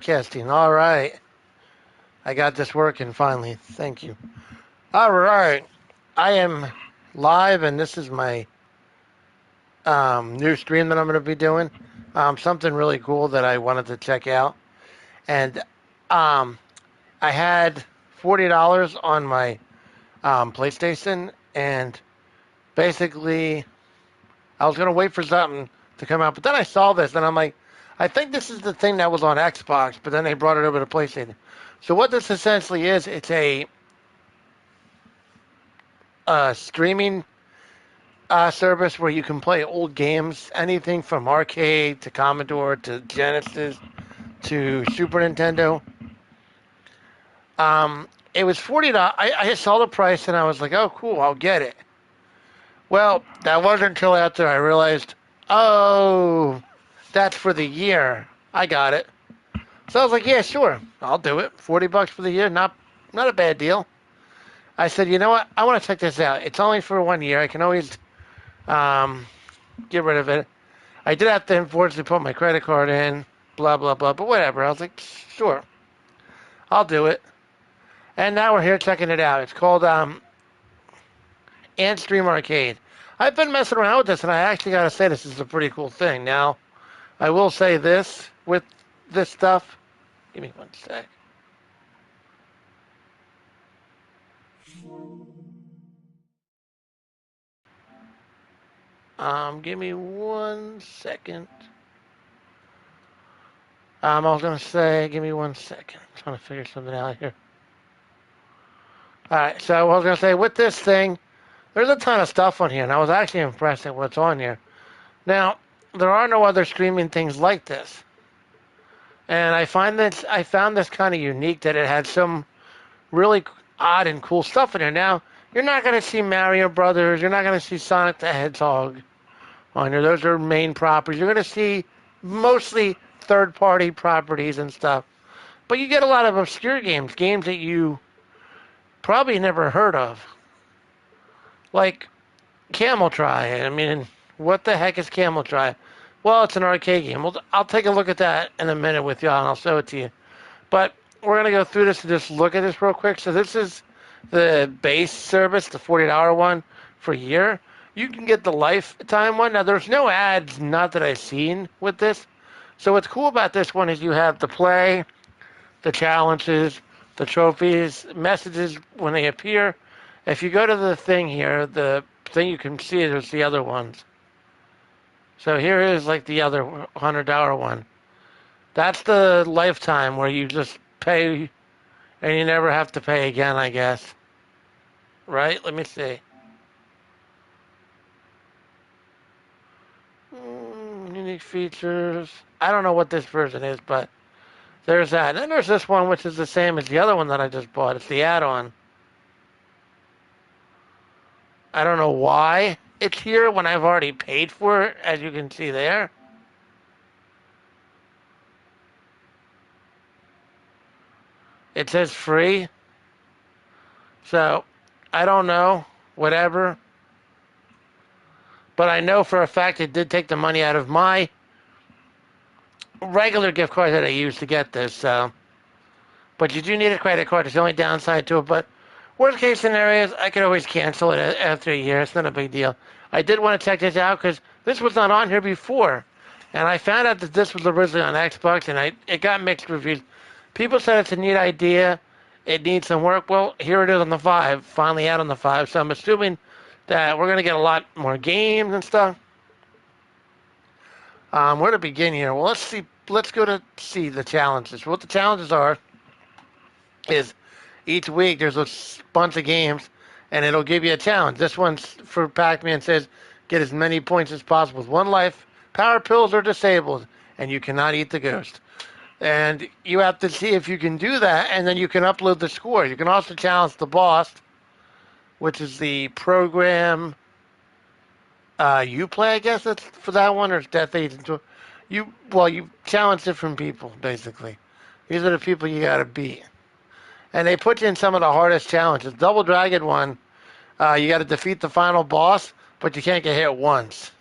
Casting. All right. I got this working finally. Thank you. All right. I am live, and this is my new stream that I'm going to be doing. Something really cool that I wanted to check out. And um, I had $40 on my PlayStation, and basically, I was going to wait for something to come out. But then I saw this, and I'm like, I think this is the thing that was on Xbox, but then they brought it over to PlayStation. So what this essentially is, it's a streaming service where you can play old games, anything from arcade to Commodore to Genesis to Super Nintendo. It was $40. I saw the price and I was like, oh, cool, I'll get it. Well, that wasn't until after I realized, oh, that's for the year. I got it. So I was like, yeah, sure, I'll do it. $40 for the year, not a bad deal. I said, you know what? I want to check this out. It's only for 1 year. I can always um, get rid of it. I did have to unfortunately put my credit card in, blah, blah, blah, but whatever. I was like, sure, I'll do it. And now we're here checking it out. It's called Antstream Arcade. I've been messing around with this, and I actually got to say this is a pretty cool thing. Now, I will say this with this stuff. Give me one sec. Give me 1 second. I was going to say, give me 1 second. I'm trying to figure something out here. All right, so I was going to say, with this thing, there's a ton of stuff on here, and I was actually impressed at what's on here. Now, there are no other streaming things like this, and I found this kind of unique that it had some really odd and cool stuff in there. Now, you're not going to see Mario Brothers, you're not going to see Sonic the Hedgehog on here. Those are main properties. You're going to see mostly third-party properties and stuff, but you get a lot of obscure games that you probably never heard of, like Camel Try. I mean, what the heck is Camel Try? Well, it's an arcade game. Well, I'll take a look at that in a minute with y'all, and I'll show it to you. But we're gonna go through this and just look at this real quick. So this is the base service, the $40 one for a year. You can get the lifetime one. Now, there's no ads, not that I've seen with this. So what's cool about this one is you have the play, the challenges, the trophies, messages when they appear. If you go to the thing here, the thing you can see is the other ones. So here is like the other $100 one. That's the lifetime where you just pay and you never have to pay again, I guess. Right? Let me see. Unique features. I don't know what this version is, but there's that. And then there's this one, which is the same as the other one that I just bought. It's the add-on. I don't know why it's here when I've already paid for it, as you can see there. It says free. So, I don't know. Whatever. But I know for a fact it did take the money out of my regular gift card that I used to get this. So, but you do need a credit card. It's the only downside to it. But worst case scenarios, I could always cancel it after a year. It's not a big deal. I did want to check this out because this was not on here before. And I found out that this was originally on Xbox, and it got mixed reviews. People said it's a neat idea. It needs some work. Well, here it is on the 5, finally out on the 5. So I'm assuming that we're going to get a lot more games and stuff. Where to begin here? Well, let's see. Let's go to see the challenges. What the challenges are is each week there's a bunch of games, and it'll give you a challenge. This one's for Pac-Man says, get as many points as possible with one life. Power pills are disabled, and you cannot eat the ghost. And you have to see if you can do that, and then you can upload the score. You can also challenge the boss, which is the program you play, I guess that's for that one, or Death Agent. You challenge different people, basically. These are the people you gotta beat. And they put you in some of the hardest challenges. Double Dragon one, you gotta defeat the final boss, but you can't get hit once.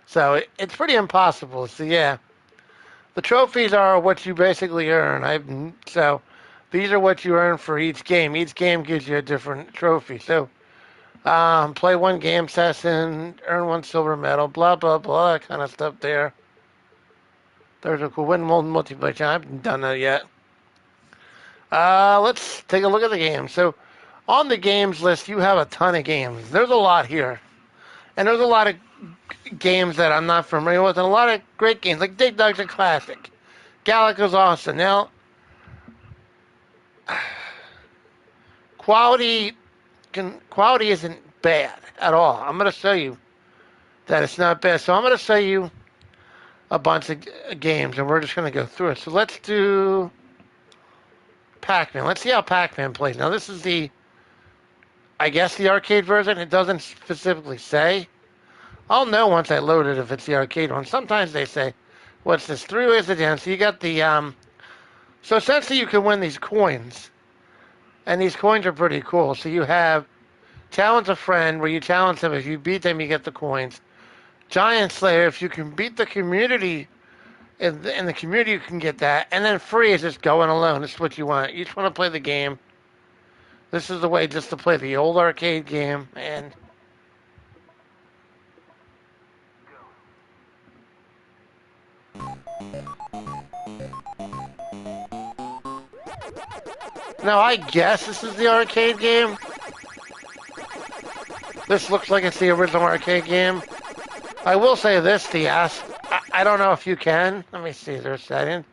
So it's pretty impossible. So yeah, The trophies are what you basically earn. So these are what you earn for each game. Each game gives you a different trophy. So play one game session, earn one silver medal, blah blah blah, that kind of stuff. There's a cool win multiplayer. I haven't done that yet. Let's take a look at the game. So on the games list, you have a ton of games. There's a lot here, and there's a lot of games that I'm not familiar with, and a lot of great games like Dig Dug's a classic. Galaga's awesome. Now, quality quality isn't bad at all. I'm going to show you that it's not bad. So I'm going to show you a bunch of games, and we're just going to go through it. So let's do Pac-Man. Let's see how Pac-Man plays. Now this is I guess the arcade version. It doesn't specifically say. I'll know once I load it if it's the arcade one. Sometimes they say, what's this? 3 ways to down. So you got so essentially you can win these coins. And these coins are pretty cool. So you have Challenge a Friend, where you challenge them. If you beat them, you get the coins. Giant Slayer, if you can beat the community, in the community you can get that. And then free is just going alone. This is what you want. You just want to play the game. This is the way just to play the old arcade game. And now I guess this is the arcade game. This looks like it's the original arcade game. I will say this, I don't know if you can. Let me see, there's a setting.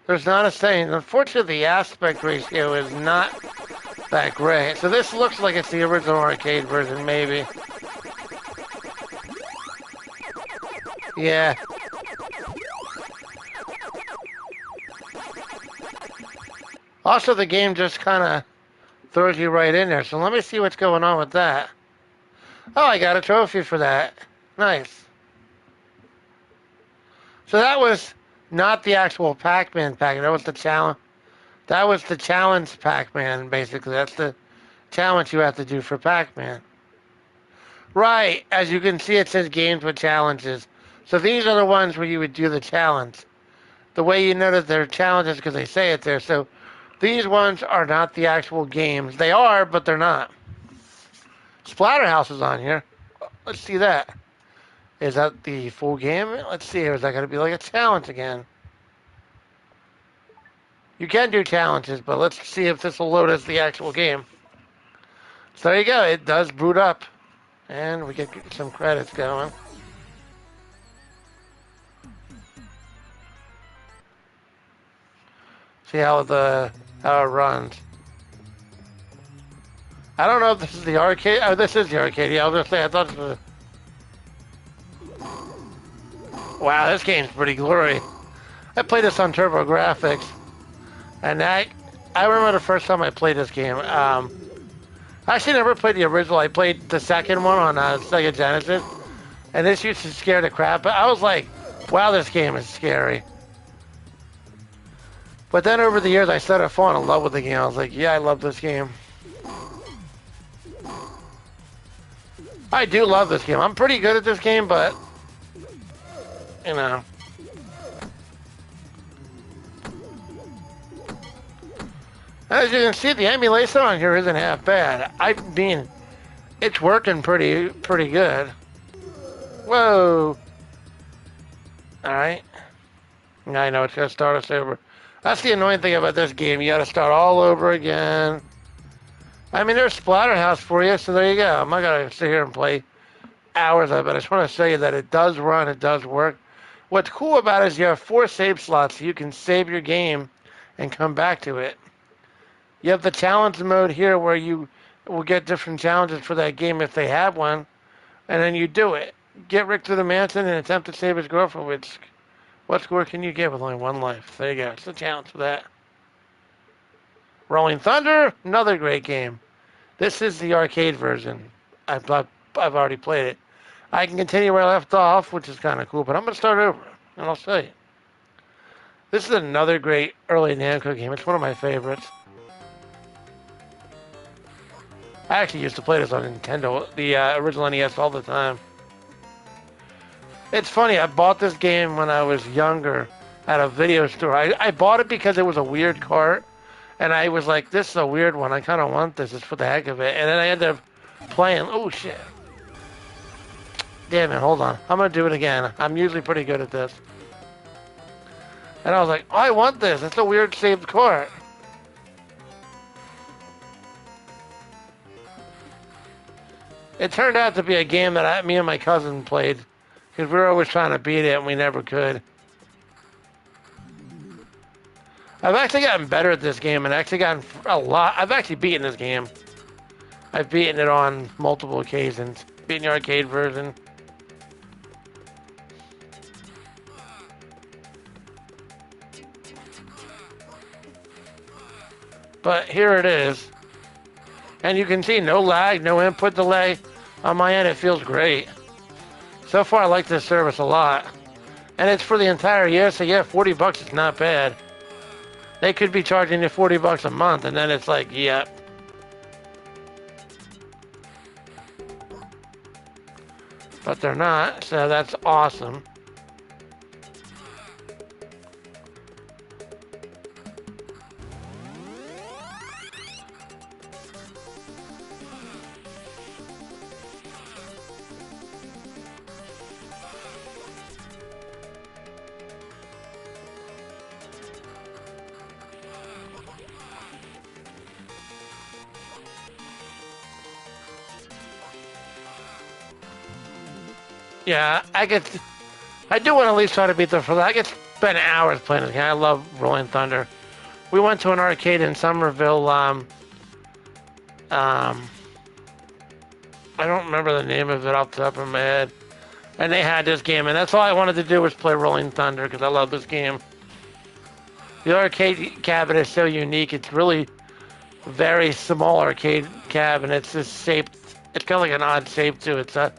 There's not a setting. Unfortunately, the aspect ratio is not that great. So this looks like it's the original arcade version, maybe. Yeah. Also, the game just kind of throws you right in there. So let me see what's going on with that. Oh, I got a trophy for that. Nice. So that was not the actual Pac-Man pack. That was the challenge. That was the challenge Pac-Man, basically. That's the challenge you have to do for Pac-Man. Right. As you can see, it says games with challenges. So these are the ones where you would do the challenge. The way you know that they're challenges because they say it there. So these ones are not the actual games. They are, but they're not. Splatterhouse is on here. Let's see that. Is that the full game? Let's see. Or is that going to be like a challenge again? You can do challenges, but let's see if this will load as the actual game. So there you go. It does boot up. And we get some credits going. See how it runs. I don't know if this is the arcade. Oh, this is the arcade. Yeah, I was going to say, I thought this was... Wow, this game's pretty glorious. I played this on TurboGrafx. And I remember the first time I played this game. I actually never played the original. I played the second one on Sega Genesis. And this used to scare the crap. But I was like, wow, this game is scary. But then over the years, I started falling in love with the game. I was like, yeah, I love this game. I do love this game. I'm pretty good at this game, but, you know. As you can see, the emulation on here isn't half bad. I mean, it's working pretty good. Whoa. Alright. I know it's going to start us over. That's the annoying thing about this game. You got to start all over again. I mean, there's Splatterhouse for you, so there you go. I'm not going to sit here and play hours of it. I just want to show you that it does run, it does work. What's cool about it is you have 4 save slots, so you can save your game and come back to it. You have the challenge mode here where you will get different challenges for that game if they have one, and then you do it. Get Rick to the mansion and attempt to save his girlfriend, which, what score can you get with only 1 life? There you go. It's the challenge for that. Rolling Thunder, another great game. This is the arcade version. I've already played it. I can continue where I left off, which is kind of cool, but I'm going to start over, and I'll show you. This is another great early Namco game. It's one of my favorites. I actually used to play this on Nintendo, the original NES, all the time. It's funny, I bought this game when I was younger, at a video store. I bought it because it was a weird cart, and I was like, this is a weird one. I kind of want this just for the heck of it. And then I ended up playing. Oh, shit. Damn it, hold on. I'm going to do it again. I'm usually pretty good at this. And I was like, oh, I want this. It's a weird shaped cart. It turned out to be a game that me and my cousin played. Because we were always trying to beat it and we never could. I've actually gotten better at this game and actually gotten a lot. I've actually beaten this game. I've beaten it on multiple occasions. Beaten the arcade version. But here it is. And you can see no lag, no input delay. On my end, it feels great. So far, I like this service a lot. And it's for the entire year, so yeah, 40 bucks is not bad. They could be charging you 40 bucks a month, and then it's like, yep. But they're not, so that's awesome. Yeah, I do want to at least try to beat the first. I could spend hours playing this game. I love Rolling Thunder. We went to an arcade in Somerville. I don't remember the name of it off the top of my head. And they had this game, and that's all I wanted to do was play Rolling Thunder because I love this game. The arcade cabinet is so unique. It's really very small arcade cabinet. It's just shaped. It's got like an odd shape to it. So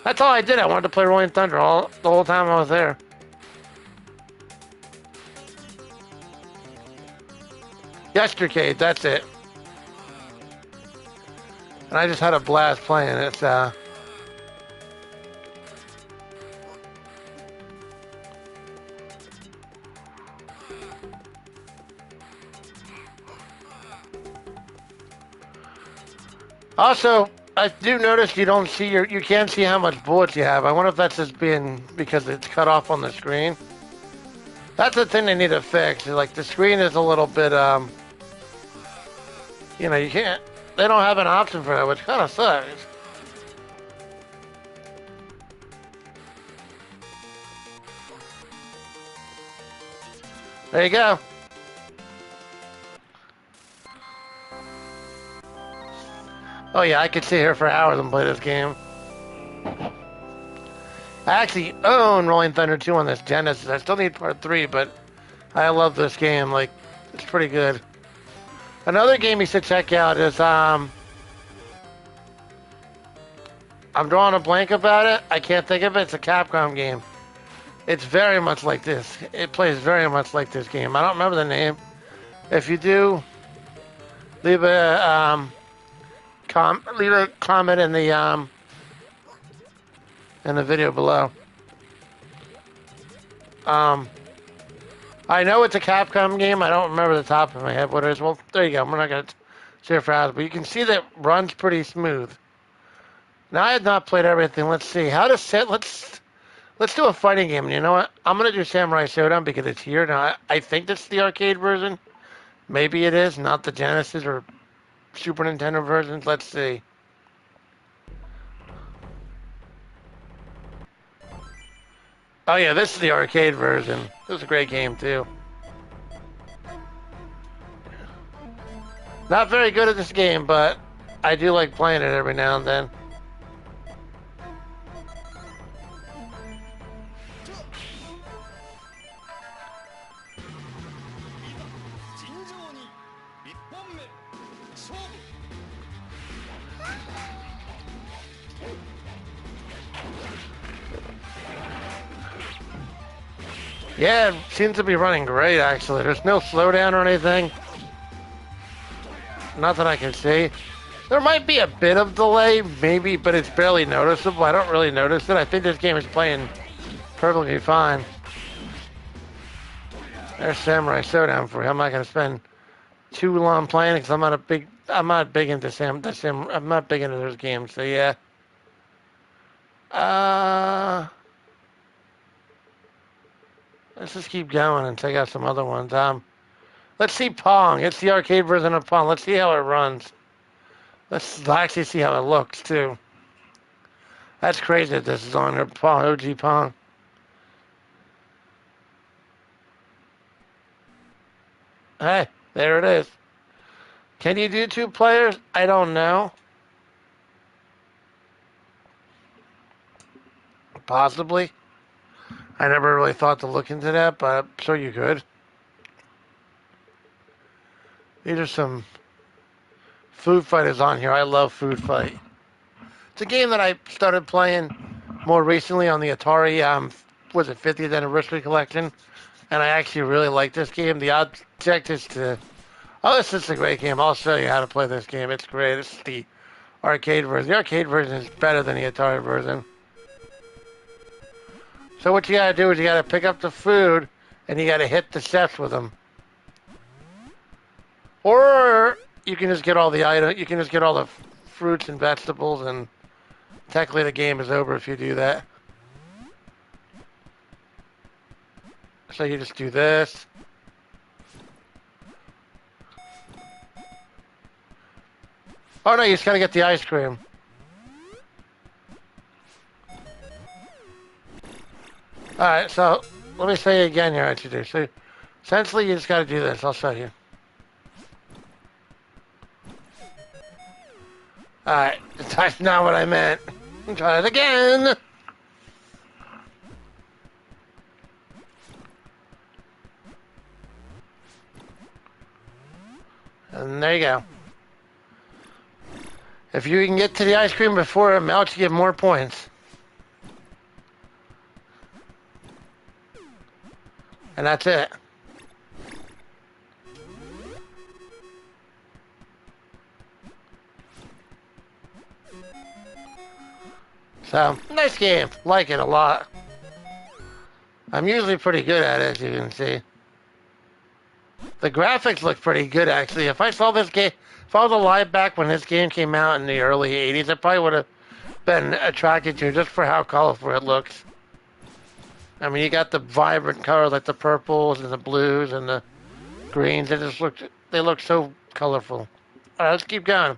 that's all I did. I wanted to play Rolling Thunder the whole time I was there. Yestercade, that's it. And I just had a blast playing it. Also, I do notice you can't see how much bullets you have. I wonder if that's just because it's cut off on the screen. That's the thing they need to fix. Like the screen is a little bit, they don't have an option for that, which kind of sucks. There you go. Oh yeah, I could sit here for hours and play this game. I actually own Rolling Thunder 2 on this Genesis. I still need part 3, but I love this game. Like, it's pretty good. Another game you should check out is, I'm drawing a blank about it. I can't think of it. It's a Capcom game. It's very much like this. It plays very much like this game. I don't remember the name. If you do, leave a comment in the video below. I know it's a Capcom game. I don't remember the top of my head what it is. Well, there you go. We're not going to share for hours, but you can see that it runs pretty smooth. Now I have not played everything. Let's see how to set. Let's do a fighting game. And you know what? I'm going to do Samurai Showdown because it's here now. I think that's the arcade version. Maybe it is, not the Genesis or Super Nintendo versions. Let's see. Oh yeah, this is the arcade version. This is a great game too. Not very good at this game, but I do like playing it every now and then. Yeah, it seems to be running great, actually. There's no slowdown or anything. Not that I can see. There might be a bit of delay, maybe, but it's barely noticeable. I don't really notice it. I think this game is playing perfectly fine. There's Samurai Showdown for you. I'm not gonna spend too long playing because I'm not big into I'm not big into those games. So yeah. Uh, let's just keep going and check out some other ones. Let's see Pong. It's the arcade version of Pong. Let's see how it runs. Let's actually see how it looks too. That's crazy that this is on there. Pong, OG Pong. Hey, there it is. Can you do two players? I don't know. Possibly. I never really thought to look into that, but I'm sure you could. These are some Food Fight is on here. I love Food Fight. It's a game that I started playing more recently on the Atari, was it 50th Anniversary Collection? And I actually really like this game. The object is to... Oh, this is a great game. I'll show you how to play this game. It's great. It's the arcade version. The arcade version is better than the Atari version. So what you gotta do is you gotta pick up the food and you gotta hit the chefs with them. Or you can just get all the items, you can just get all the fruits and vegetables, and technically the game is over if you do that. So you just do this. Oh no, you just gotta get the ice cream. Alright, so let me say again here what you do. So essentially you just gotta do this. I'll show you. Alright, that's not what I meant. Try it again. And there you go. If you can get to the ice cream before it melts, you get more points. And that's it. So, nice game. Like it a lot. I'm usually pretty good at it, as you can see. The graphics look pretty good, actually. If I saw this game, if I was alive back when this game came out in the early 80s, I probably would have been attracted to it just for how colorful it looks. I mean, you got the vibrant colors like the purples and the blues and the greens. They look so colorful. All right, let's keep going.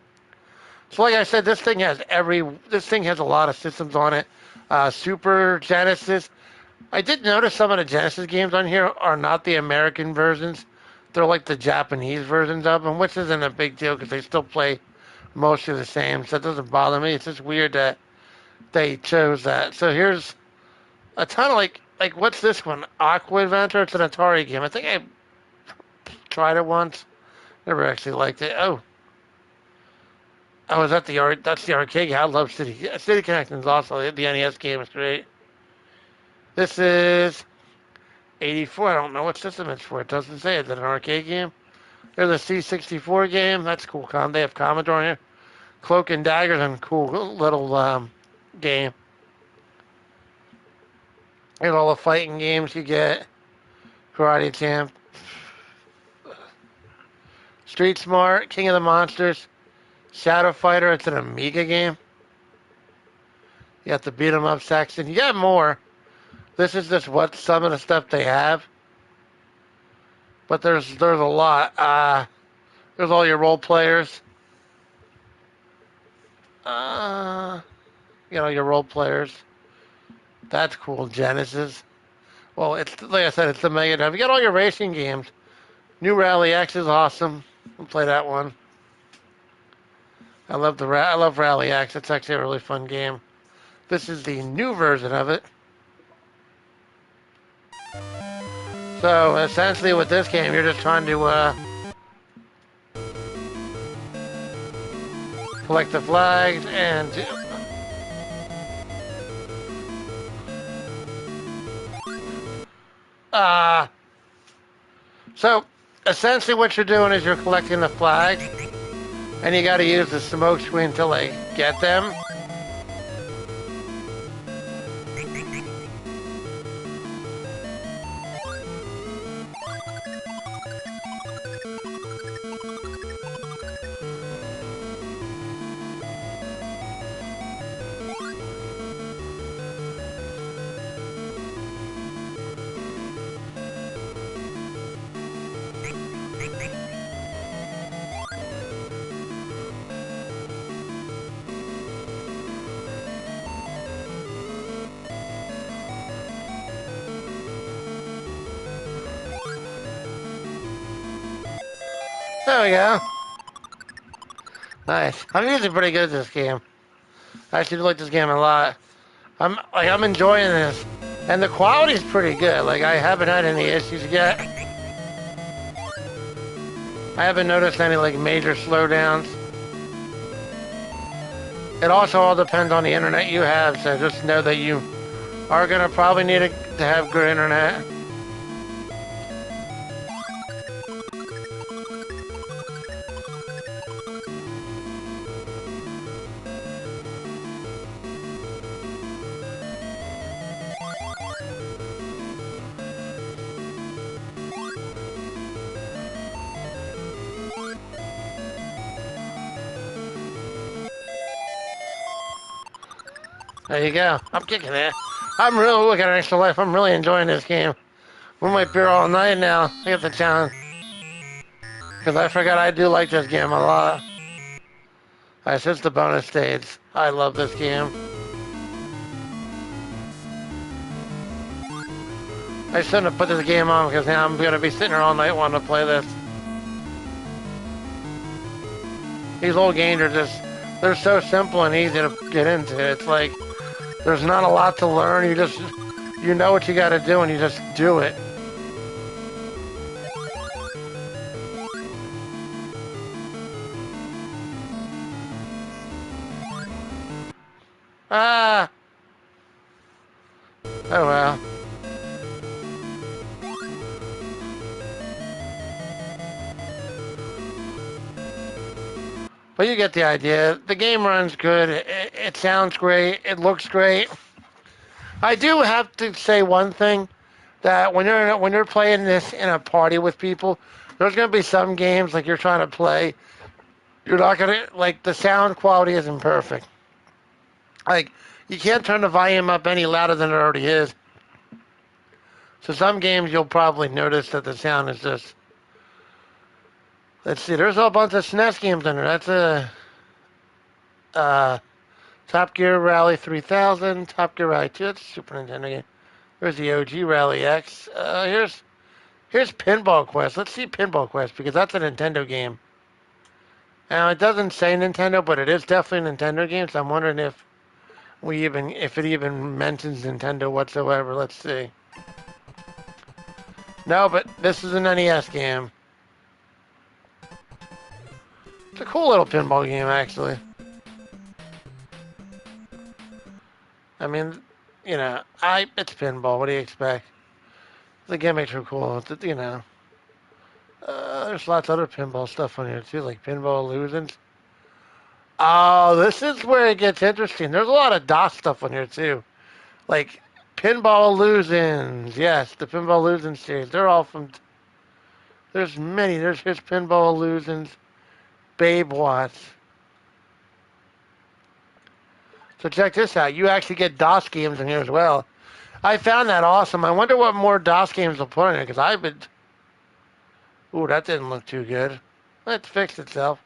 So, like I said, this thing has a lot of systems on it. Super Genesis. I did notice some of the Genesis games on here are not the American versions. They're like the Japanese versions of them, which isn't a big deal because they still play mostly the same. So it doesn't bother me. It's just weird that they chose that. So here's a ton of like what's this one? Aqua Adventure. It's an Atari game. I think I tried it once. Never actually liked it. Oh, is that the art? That's the arcade game. I love City Connections. Also, the NES game is great. This is 84. I don't know what system it's for. It doesn't say. Is it an arcade game? There's a C64 game. That's cool. They have Commodore in here. Cloak and Daggers and cool little game. Here's all the fighting games you get. Karate Champ. Street Smart. King of the Monsters. Shadow Fighter. It's an Amiga game. You have to beat 'em up section. You got more. This is just what some of the stuff they have. But there's a lot. There's all your role players. Your role players. That's cool. Genesis. Well, it's like I said, it's the Mega Drive. You got all your racing games. New Rally X is awesome. I'll play that one. I love Rally X. It's actually a really fun game. This is the new version of it. So essentially, with this game, you're just trying to collect the flags and so essentially what you're doing is you're collecting the flags, and you got to use the smoke screen to like get them. There we go. Nice. I'm usually pretty good at this game. I actually like this game a lot. I'm enjoying this, and the quality's pretty good. Like I haven't had any issues yet. I haven't noticed any like major slowdowns. It also all depends on the internet you have, so just know that you are gonna probably need to have good internet. There you go. I'm kicking it. I'm really looking at Extra Life. I'm really enjoying this game. We might be here all night now. I get the challenge. Because I forgot I do like this game a lot. Alright, so it's the bonus stage. I love this game. I shouldn't have put this game on because now I'm going to be sitting here all night wanting to play this. These old games are just, they're so simple and easy to get into. It's like, there's not a lot to learn. You know what you got to do and you just do it. Ah! Oh well. But you get the idea. The game runs good. It sounds great. It looks great. I do have to say one thing that when you're playing this in a party with people, there's going to be some games like you're trying to play. You're not going to like the sound quality isn't perfect. Like you can't turn the volume up any louder than it already is. So some games you'll probably notice that the sound is just. Let's see. There's a bunch of SNES games in there. That's a uh, Top Gear Rally 3000, Top Gear Rally 2. That's a Super Nintendo game. There's the OG Rally X. Here's Pinball Quest. Let's see Pinball Quest because that's a Nintendo game. Now it doesn't say Nintendo, but it is definitely a Nintendo game. So I'm wondering if it even mentions Nintendo whatsoever. Let's see. No, but this is an NES game. It's a cool little pinball game, actually. I mean, it's pinball. What do you expect? The gimmicks are cool. There's lots of other pinball stuff on here too, like Pinball Illusions. Oh, this is where it gets interesting. There's a lot of DOS stuff on here too, like Pinball Illusions. Yes, the Pinball Illusions series. They're all from. There's many. Here's Pinball Illusions, Babe Watch. So check this out. You actually get DOS games in here as well. I found that awesome. I wonder what more DOS games will put in here because I've been. Ooh, that didn't look too good. It fixed itself.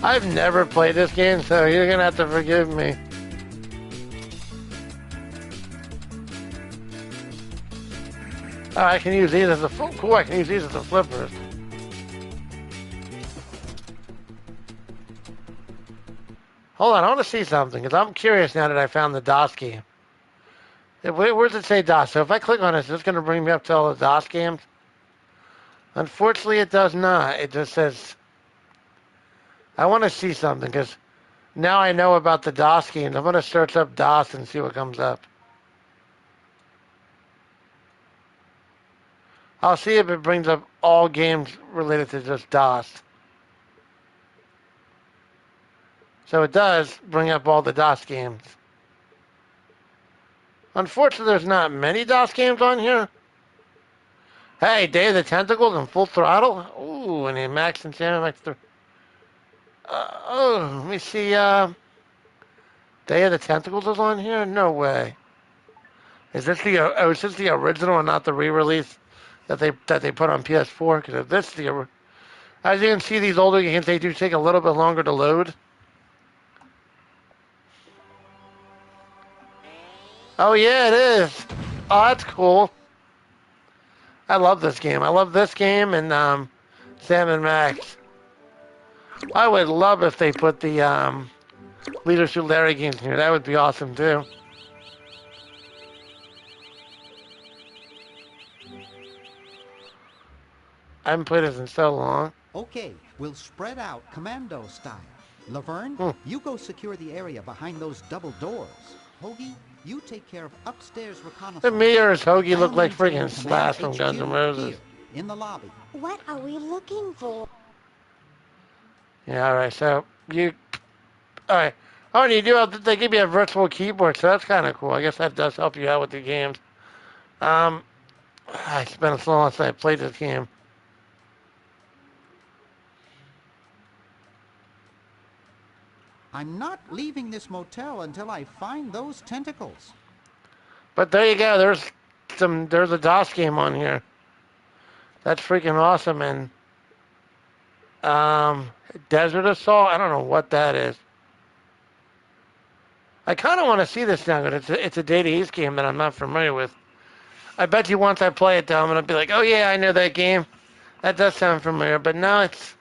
I've never played this game, so you're gonna have to forgive me. Oh, I can use these as a cool. I can use these as the flippers. Hold on, I want to see something because I'm curious now that I found the DOS game. Where does it say DOS? So if I click on it, is this going to bring me up to all the DOS games? Unfortunately, it does not. It just says. I want to see something because now I know about the DOS games. I'm going to search up DOS and see what comes up. I'll see if it brings up all games related to just DOS. So it does bring up all the DOS games. Unfortunately, there's not many DOS games on here. Hey, Day of the Tentacles and Full Throttle. Ooh, and the Max and Sam Max 3. Let me see. Day of the Tentacles is on here? No way. Is this the original and not the re-release that they put on PS4? Because if this is as you can see, these older games they do take a little bit longer to load. Oh yeah, it is. Oh, that's cool. I love this game. I love this game and Sam and Max. I would love if they put the Leadership Larry games in here. That would be awesome too. I haven't played this in so long. Okay, we'll spread out commando style. Laverne, Hmm. you go secure the area behind those double doors. Hoagie, you take care of upstairs The reconnaissance. mirrors Hoagie look I'll like maintain friggin' command Slash from Guns N' HQ Roses. here, in the lobby. What are we looking for? Yeah, alright, so you. Alright. Oh, and you do have, they give you a virtual keyboard, so that's kind of cool. I guess that does help you out with the games. Um, it's been so long since I played this game. I'm not leaving this motel until I find those tentacles. But there you go. There's a DOS game on here. That's freaking awesome. And um, Desert Assault. I don't know what that is. I kind of want to see this now, but it's a Data East game that I'm not familiar with. I bet you once I play it, though, I'm gonna be like, oh yeah, I know that game. That does sound familiar. But now it's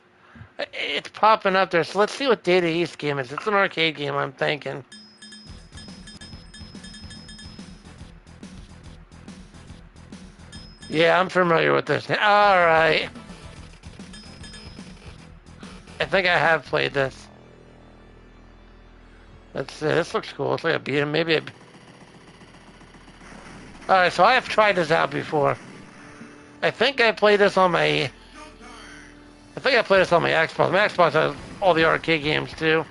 popping up there. So let's see what Data East game is. It's an arcade game, I'm thinking. Yeah, I'm familiar with this. All right. I think I have played this. Let's see. This looks cool. It's like a beat 'em. Maybe a. Alright, so I have tried this out before. I think I played this on my. I think I played this on my Xbox. My Xbox has all the arcade games too.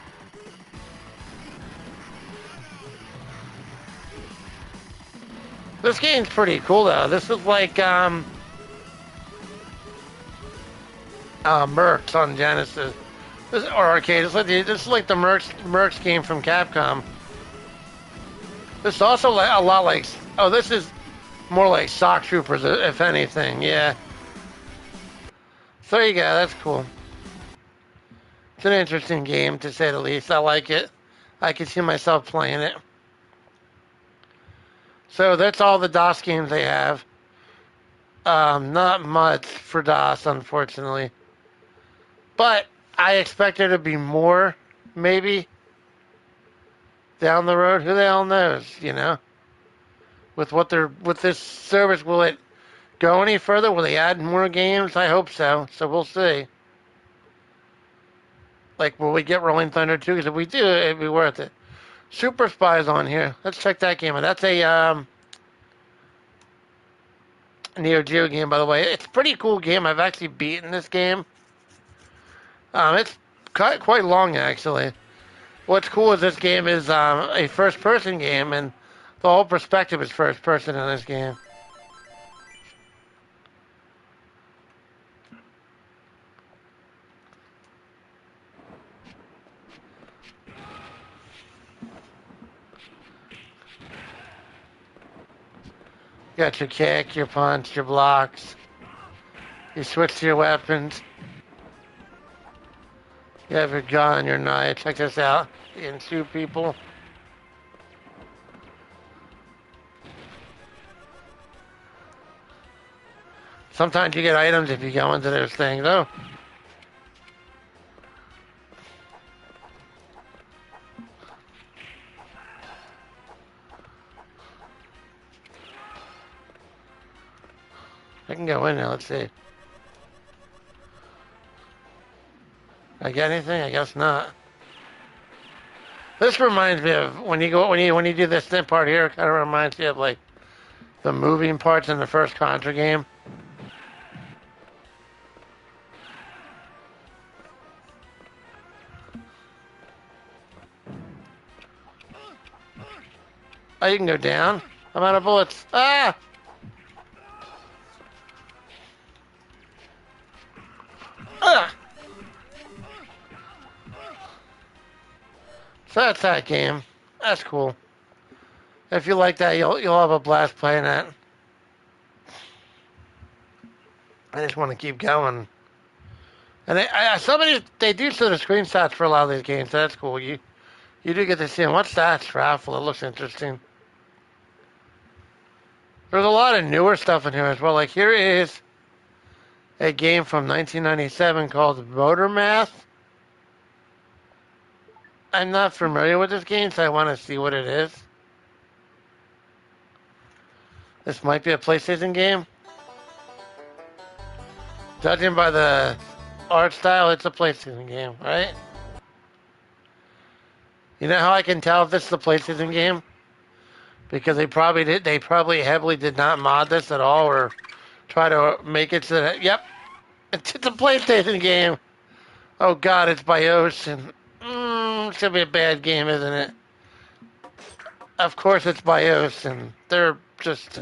This game's pretty cool though. This is like Mercs on Genesis. This or arcade. This is like the Mercs game from Capcom. This is also like a lot like. Oh, this is more like Sock Troopers, if anything. Yeah. So there you go. That's cool. It's an interesting game to say the least. I like it. I can see myself playing it. So that's all the DOS games they have. Not much for DOS, unfortunately. But I expect there to be more, maybe, down the road. Who the hell knows, you know? With this service, will it go any further? Will they add more games? I hope so. So we'll see. Like, will we get Rolling Thunder 2? Because if we do, it'd be worth it. Super Spies on here. Let's check that game out. That's a Neo Geo game, by the way. It's a pretty cool game. I've actually beaten this game. It's quite long, actually. What's cool is this game is a first-person game, and the whole perspective is first-person in this game. You got your kick, your punch, your blocks. You switch to your weapons. You have your gun, your knife. Check this out. You can shoot people. Sometimes you get items if you go into those things. Oh, I can go in there. Let's see. I get anything? I guess not. This reminds me of when you do this thin part here. It kind of reminds me of like the moving parts in the first Contra game. Oh, you can go down. I'm out of bullets. Ah! Ah! So that's that game. That's cool. If you like that, you'll have a blast playing that. I just want to keep going. And they do show the screenshots for a lot of these games. So that's cool. You do get to see them. What's that raffle? It looks interesting. There's a lot of newer stuff in here as well. Like here is a game from 1997 called Motor Math. I'm not familiar with this game, so I want to see what it is. This might be a PlayStation game. Judging by the art style, it's a PlayStation game, right? You know how I can tell if this is a PlayStation game? Because they probably heavily did not mod this at all or try to make it so that, yep, it's a PlayStation game. Oh god, it's BIOS and, it's gonna be a bad game, isn't it? Of course it's BIOS and they're just,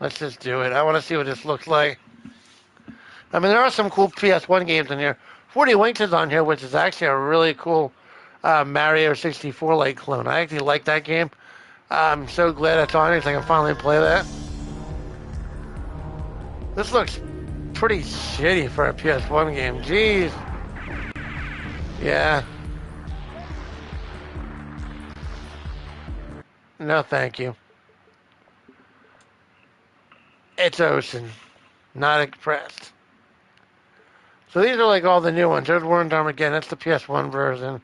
let's just do it. I want to see what this looks like. I mean, there are some cool PS1 games in here. 40 Winks is on here, which is actually a really cool Mario 64 like clone. I actually like that game. I'm so glad it's on here so I can finally play that. This looks pretty shitty for a PS1 game. Jeez. Yeah. No, thank you. It's Ocean. Not impressed. So these are like all the new ones. There's Worms Armageddon. That's the PS1 version.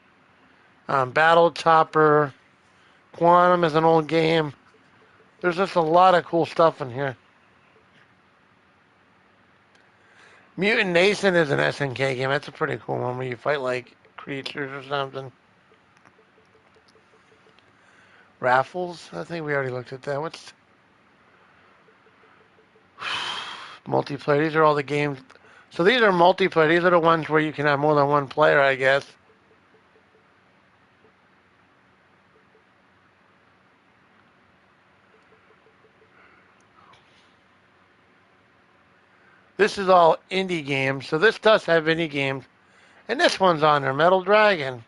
Battle Chopper. Quantum is an old game. There's just a lot of cool stuff in here. Mutant Nation is an SNK game. That's a pretty cool one where you fight like creatures or something. Raffles? I think we already looked at that. What's multiplayer? These are all the games. So these are multiplayer. These are the ones where you can have more than one player, I guess. This is all indie games. So this does have indie games. And this one's on there, Metal Dragon.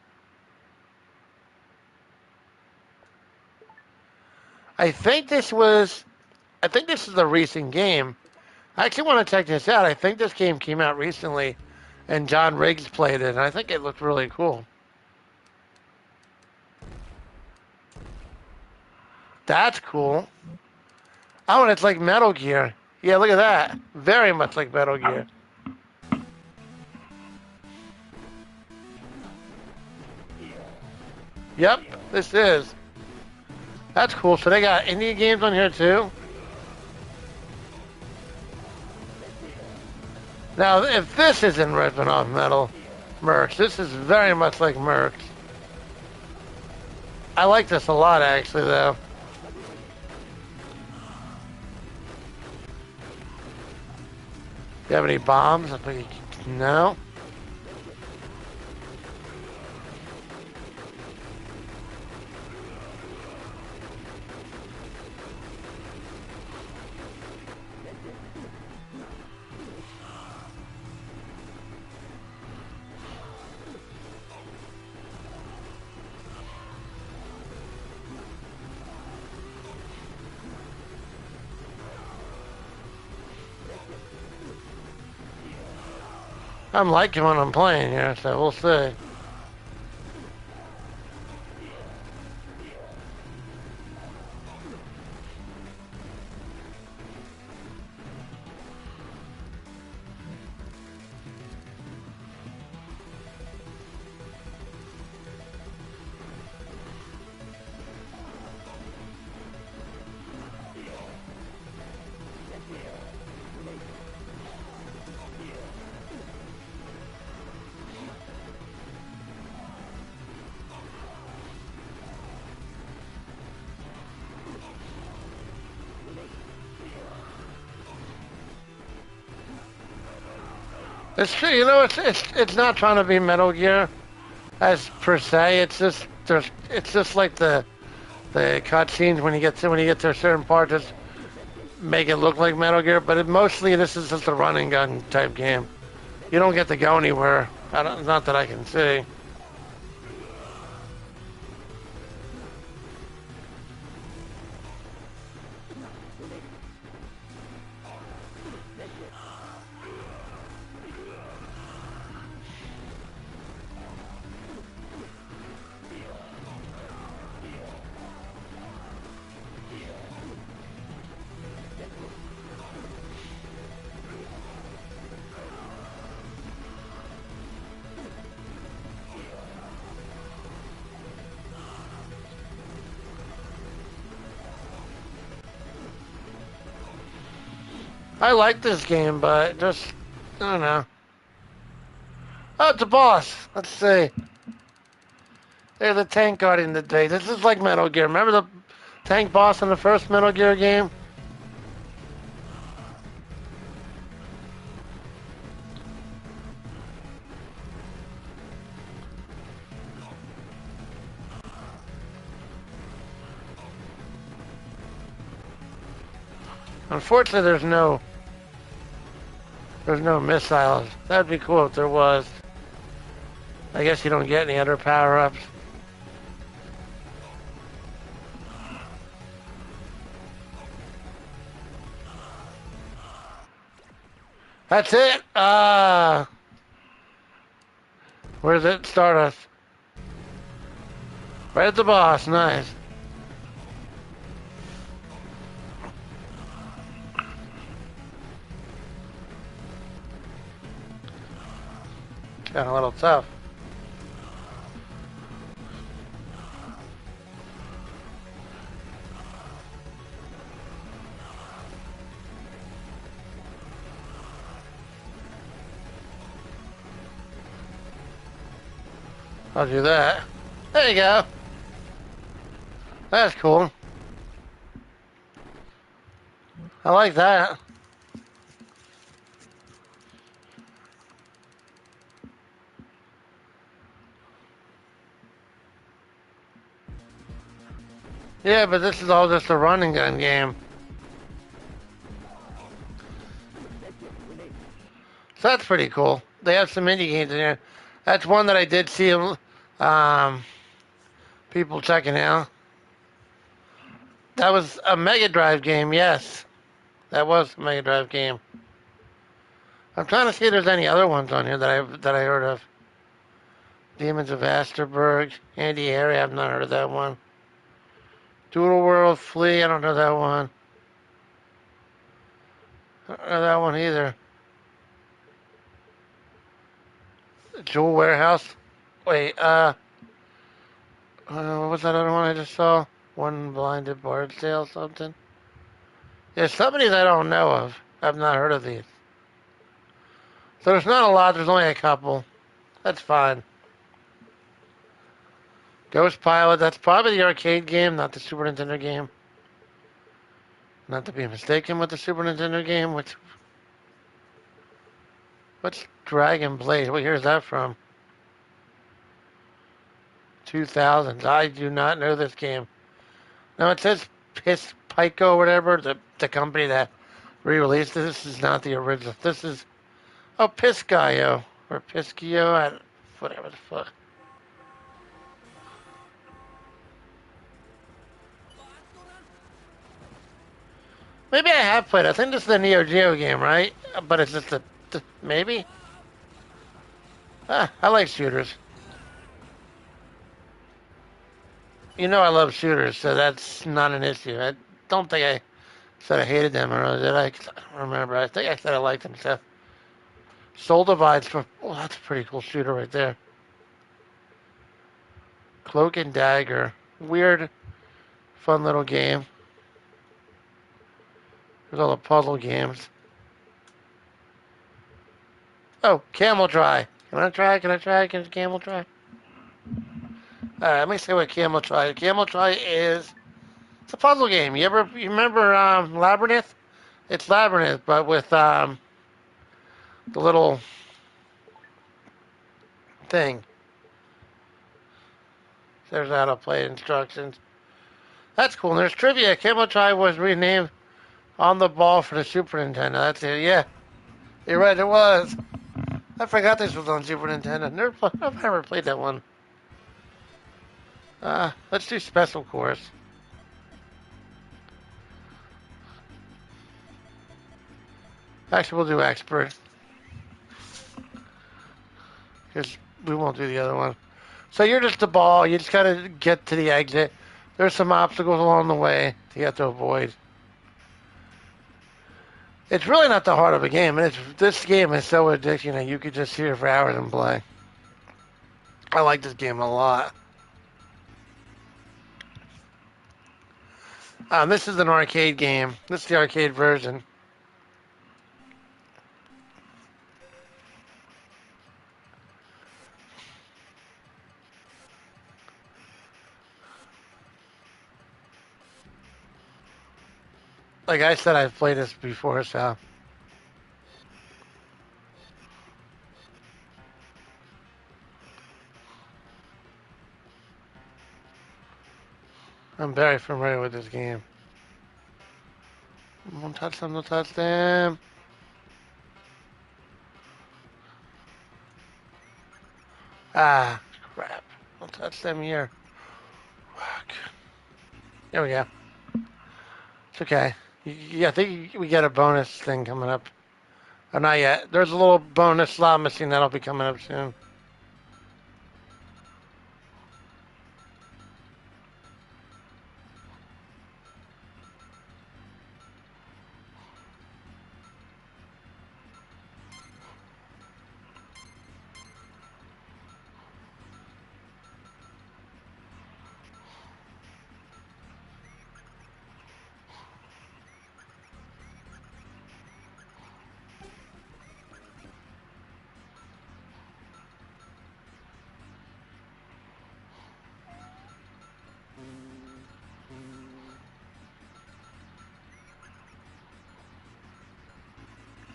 I think this is a recent game. I actually want to check this out. I think this game came out recently, and John Riggs played it, and I think it looked really cool. That's cool. Oh, and it's like Metal Gear. Yeah, look at that. Very much like Metal Gear. Yep, this is. That's cool. So they got indie games on here too. Now, if this isn't ripping off Metal Mercs, this is very much like Mercs. I like this a lot, actually, though. Do you have any bombs? No. I'm liking what I'm playing here, so we'll see. It's true, you know. It's not trying to be Metal Gear, as per se. It's just like the cutscenes when you get to a certain part, just make it look like Metal Gear. But mostly this is just a run and gun type game. You don't get to go anywhere. Not that I can see. I like this game, but just I don't know. Oh, it's a boss. Let's see. There's a tank guarding the day. This is like Metal Gear. Remember the tank boss in the first Metal Gear game? Unfortunately, there's no missiles. That'd be cool if there was. I guess you don't get any other power-ups. That's it. Where does it start us? Right at the boss. Nice. Kind of a little tough. I'll do that. There you go. That's cool. I like that. Yeah, but this is all just a running gun game. So that's pretty cool. They have some indie games in here. That's one that I did see people checking out. That was a Mega Drive game, yes. That was a Mega Drive game. I'm trying to see if there's any other ones on here that I heard of. Demons of Asterberg, Andy Harry, I've not heard of that one. Doodle World, Flea, I don't know that one. I don't know that one either. Jewel Warehouse. Wait, what was that other one I just saw? One Blinded Bard Sale, something? Yeah, some of these I don't know of. I've not heard of these. So there's not a lot, there's only a couple. That's fine. Ghost Pilot, that's probably the arcade game, not the Super Nintendo game. Not to be mistaken with the Super Nintendo game. What's Dragon Blade? What year is that from? 2000s. I do not know this game. No, it says Pico or whatever, the company that re-released this. This is not the original. This is Piscayo or Piscio, whatever the fuck. Maybe I have played. I think this is the Neo Geo game, right? But it's just maybe. I like shooters. You know I love shooters, so that's not an issue. I don't think I said I hated them, or did I? 'Cause I don't remember. I think I said I liked them. So Soul Divides for. Oh, that's a pretty cool shooter right there. Cloak and Dagger. Weird, fun little game. There's all the puzzle games. Oh, Camel Try. Can I try? Can I try? Can Camel Try? Alright, let me see what Camel Try. Camel Try is. It's a puzzle game. You remember Labyrinth? It's Labyrinth, but with the little thing. There's how to play instructions. That's cool. And there's trivia. Camel Try was renamed On the Ball for the Super Nintendo. That's it. Yeah, you're right. It was. I forgot this was on Super Nintendo. I've never played that one. Let's do Special Course. Actually, we'll do Expert because we won't do the other one. So you're just the ball. You just gotta get to the exit. There's some obstacles along the way you have to avoid. It's really not that hard of a game. This game is so addicting that you could just sit here for hours and play. I like this game a lot. This is an arcade game. This is the arcade version. like I said, I've played this before, so I'm very familiar with this game. Don't touch them, don't touch them. Ah, crap. Don't touch them here. Fuck. There we go. It's okay. Yeah, I think we get a bonus thing coming up. Oh, not yet. There's a little bonus slot machine that'll be coming up soon.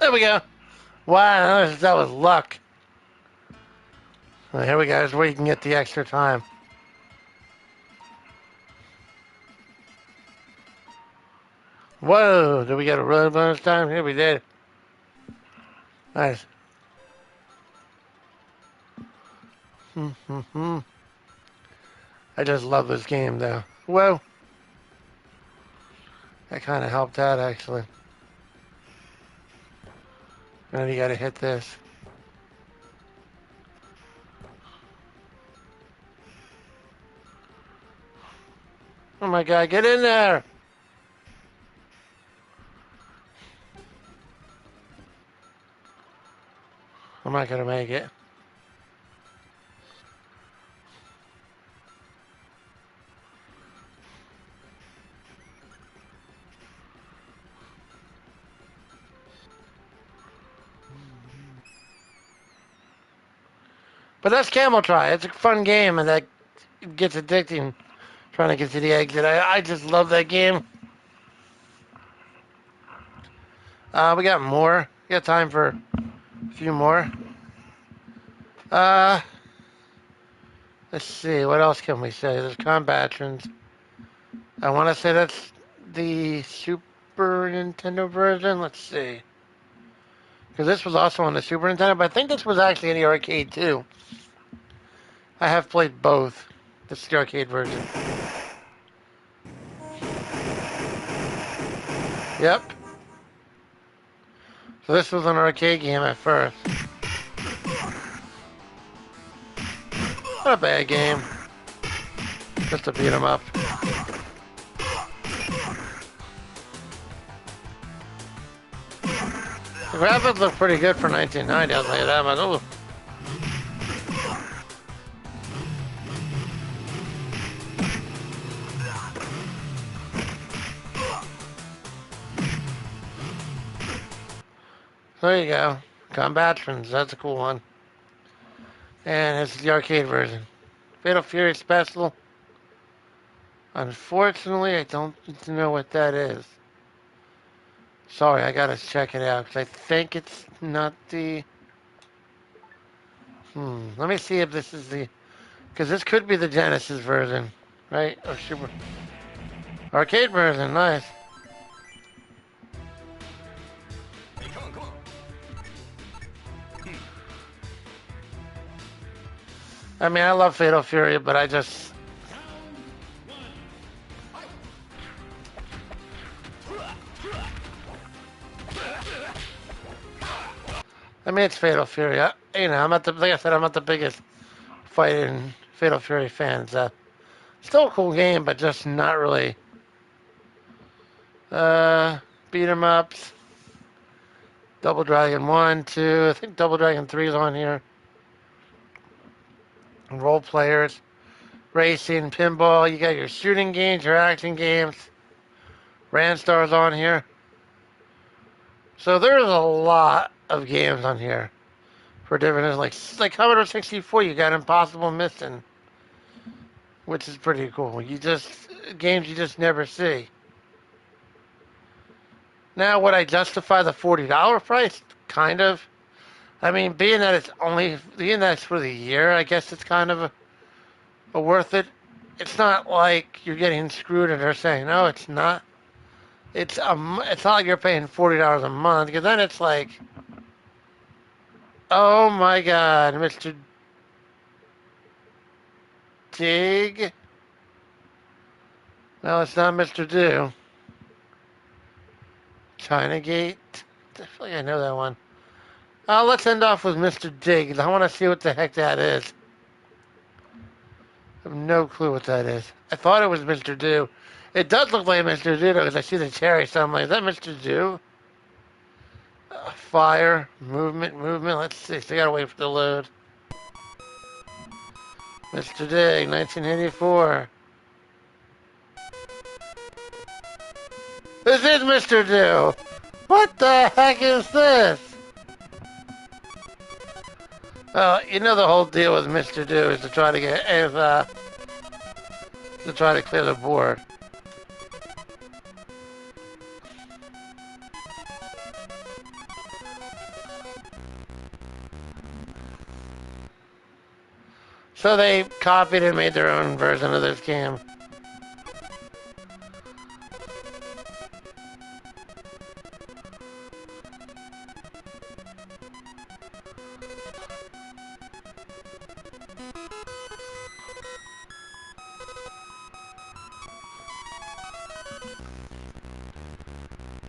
There we go. Wow, that was luck. Well, here we go. Here's where you can get the extra time. Whoa, did we get a road bonus time? Here we did. Nice. I just love this game, though. Whoa. That kind of helped out, actually. And then you gotta hit this. Oh my god, get in there! I'm not gonna make it. But that's Camel Try. It's a fun game, and that gets addicting trying to get to the exit. I just love that game. We got more. We got time for a few more. Uh, let's see. What else can we say? There's Combatrons. I want to say that's the Super Nintendo version. Let's see. Because this was also on the Super Nintendo, but I think this was actually in the arcade too. I have played both. This is the arcade version. Yep. So this was an arcade game at first. Not a bad game. Just to beat 'em up. The graphics look pretty good for 1990, I'll tell you that much. Ooh. There you go. Combatrons, that's a cool one. And it's the arcade version. Fatal Fury Special. Unfortunately, I don't know what that is. Sorry, I gotta check it out, because I think it's not the... Let me see if this is the... Because this could be the Genesis version, right? Or Super... Arcade version, nice. I mean, I love Fatal Fury, but I just... I mean, it's Fatal Fury. I'm not the... Like I said, I'm not the biggest fighting Fatal Fury fan. Still a cool game, but just not really... Beat 'em ups. Double Dragon 1, 2. I think Double Dragon 3 is on here. Role players. Racing, pinball. You got your shooting games, your action games. Randstar's on here. So there's a lot of games on here for different, like Commodore 64. You got Impossible Mission, which is pretty cool. Games you just never see. Now, would I justify the $40 price? Kind of. I mean, being that it's for the year, I guess it's kind of a worth it. It's not like you're getting screwed and they're saying, no, it's not. It's not like you're paying $40 a month because then it's like, oh my God, Mr. Dig. No, it's not Mr. Do. China Gate. I feel like I know that one. Let's end off with Mr. Dig. I want to see what the heck that is. I have no clue what that is. I thought it was Mr. Do. It does look like Mr. Do because I see the cherry. So I'm like, is that Mr. Do? Fire, movement. Let's see. So I gotta wait for the load. Mr. Dig, 1984. This is Mr. Do. What the heck is this? Well, you know the whole deal with Mr. Do is to try to clear the board. So they copied and made their own version of this game.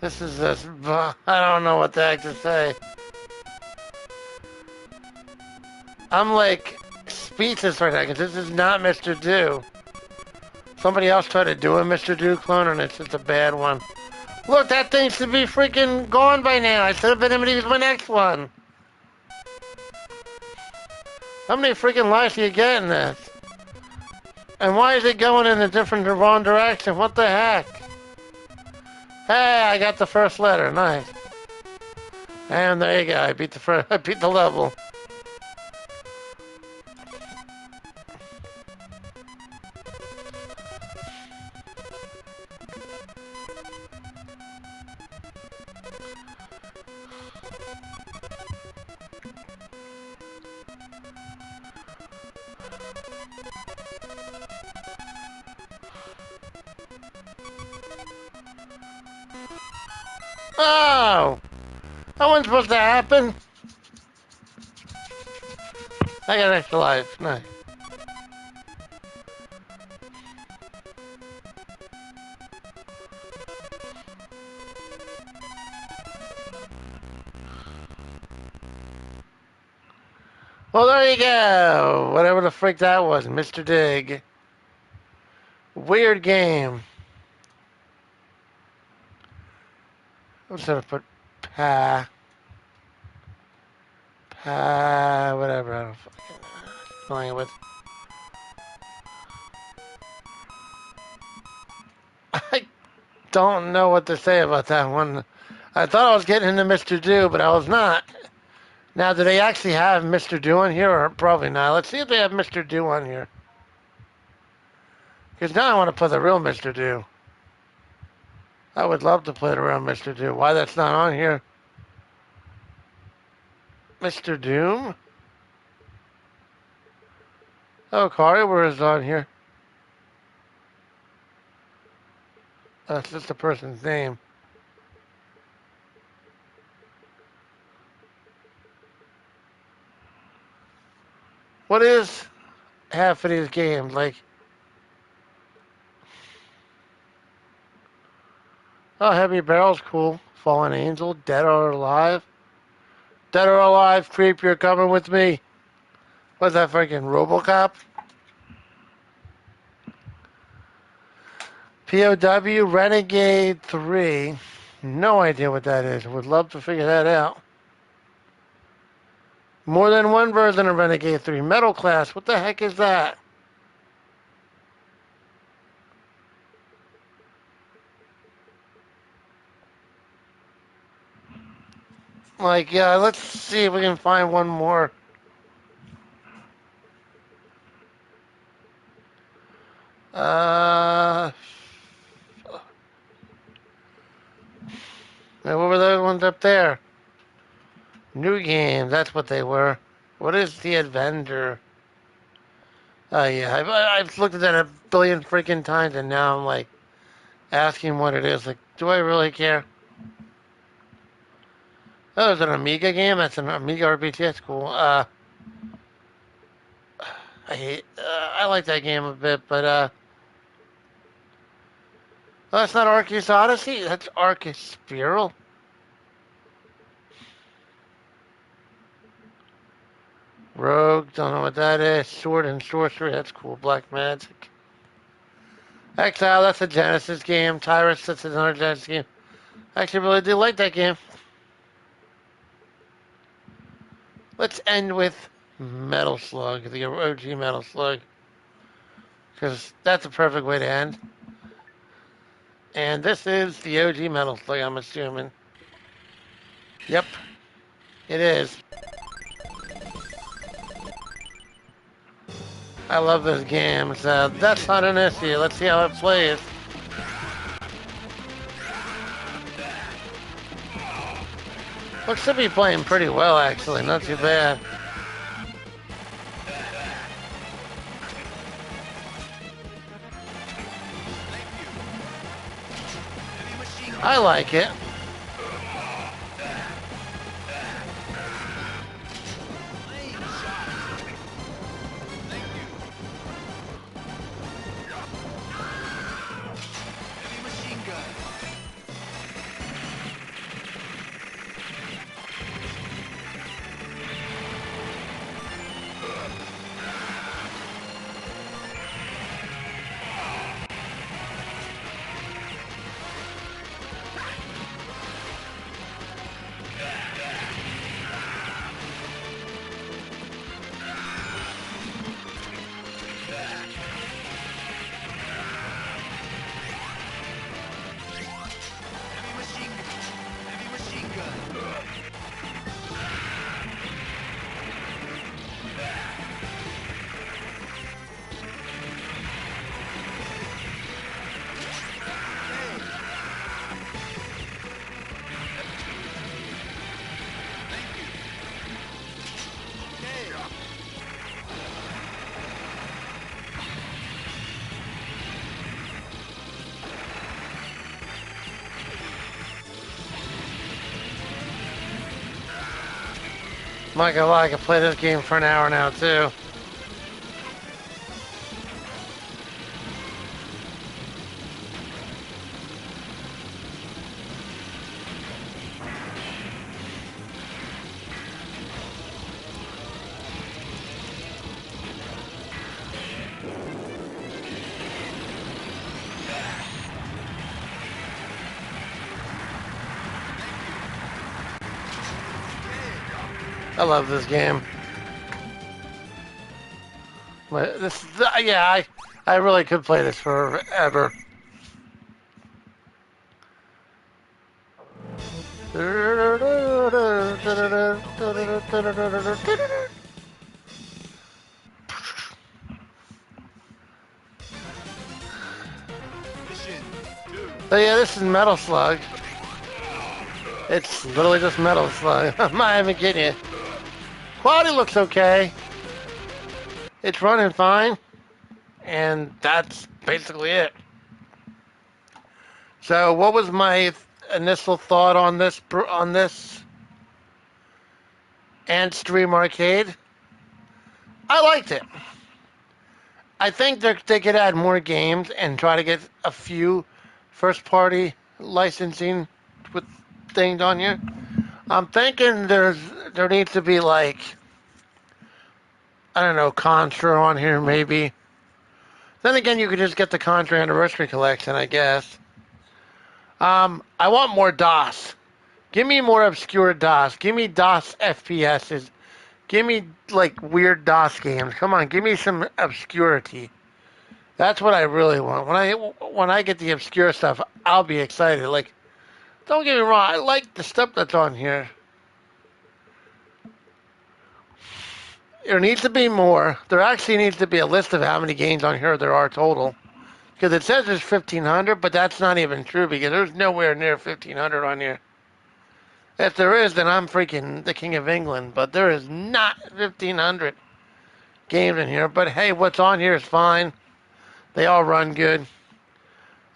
This is this. I don't know what the heck to say. I'm like speechless right now because this is not Mr. Do. Somebody else tried to do a Mr. Do clone and it's just a bad one. Look, that thing should be freaking gone by now. I should have been able to use my next one. How many freaking lives do you get in this? And why is it going in a different, wrong direction? What the heck? Hey, I got the first letter. Nice. And there you go. I beat the first. I beat the level. Oh, that wasn't supposed to happen. I got extra life. Nice. Well, there you go. Whatever the freak that was, Mr. Dig. Weird game. I'm just gonna put whatever. I don't fucking playing with. I don't know what to say about that one. I thought I was getting into Mr. Do, but I was not. Now, do they actually have Mr. Do on here, or probably not? Let's see if they have Mr. Do on here. Because now I want to play the real Mr. Do. I would love to play the real Mr. Do. Why that's not on here? Mr. Doom? Oh, Carly, is on here? That's just a person's name. What is half of these games? Like, oh, Heavy Barrel's cool. Fallen Angel, Dead or Alive. Dead or Alive, creep, you're coming with me. What's that freaking Robocop? POW Renegade 3. No idea what that is. Would love to figure that out. More than one version of Renegade 3. Metal Class. What the heck is that? Like, yeah, let's see if we can find one more. Uh, ones up there. New games, that's what they were. What is the Avenger? Oh yeah, I've looked at that a billion freaking times, and now I'm like asking what it is. Like, do I really care? Oh, is it an Amiga game? That's an Amiga RPG. That's cool. I like that game a bit, but oh, that's not Arceus Odyssey. That's Arceus Spiral. Rogue, don't know what that is. Sword and Sorcery, that's cool. Black Magic. Exile, that's a Genesis game. Tyrus, that's another Genesis game. I actually really do like that game. Let's end with Metal Slug, the OG Metal Slug, because that's a perfect way to end. And this is the OG Metal Slug, I'm assuming. Yep, it is. I love this game. So that's not an issue. Let's see how it plays. Looks to be playing pretty well, actually. Not too bad. I like it. Not gonna lie, I could play this game for an hour now, too. I love this game. But this, yeah, I really could play this forever. So yeah, this is Metal Slug. It's literally just Metal Slug. I'm not even kidding you. Quality looks okay. It's running fine. And that's basically it. So what was my initial thought on this Antstream arcade? I liked it. I think they could add more games and try to get a few first-party licensing with things on here. I'm thinking there needs to be like, I don't know, Contra on here maybe. Then again, you could just get the Contra Anniversary Collection, I guess. I want more DOS. Give me more obscure DOS. Give me DOS FPSs. Give me like weird DOS games. Come on, give me some obscurity. That's what I really want. When I get the obscure stuff, I'll be excited. Like, don't get me wrong, I like the stuff that's on here. There needs to be more. There actually needs to be a list of how many games on here there are total. Because it says there's 1,500, but that's not even true because there's nowhere near 1,500 on here. If there is, then I'm freaking the king of England. But there is not 1,500 games in here. But hey, what's on here is fine. They all run good.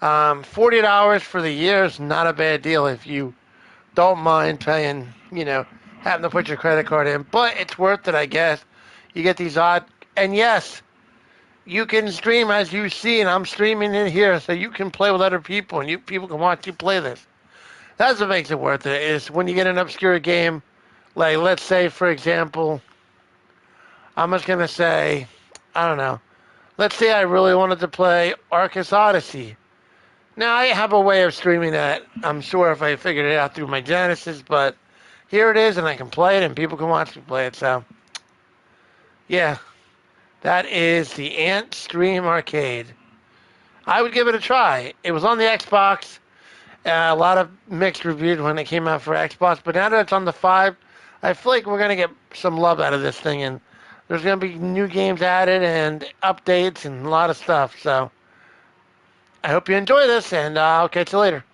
$40 for the year is not a bad deal if you don't mind paying, having to put your credit card in. But it's worth it, I guess. You get these odd. And yes, you can stream as you see, and I'm streaming in here so you can play with other people and you people can watch you play this. That's what makes it worth it, is when you get an obscure game, like let's say, for example, I'm just going to say, I don't know, let's say I really wanted to play Arcus Odyssey. Now, I have a way of streaming that, I'm sure, if I figured it out through my Genesis, but here it is, and I can play it, and people can watch me play it. So, yeah, that is the Antstream Arcade. I would give it a try. It was on the Xbox. A lot of mixed reviews when it came out for Xbox, but now that it's on the 5, I feel like we're going to get some love out of this thing, and there's going to be new games added and updates and a lot of stuff. So, I hope you enjoy this, and I'll catch you later.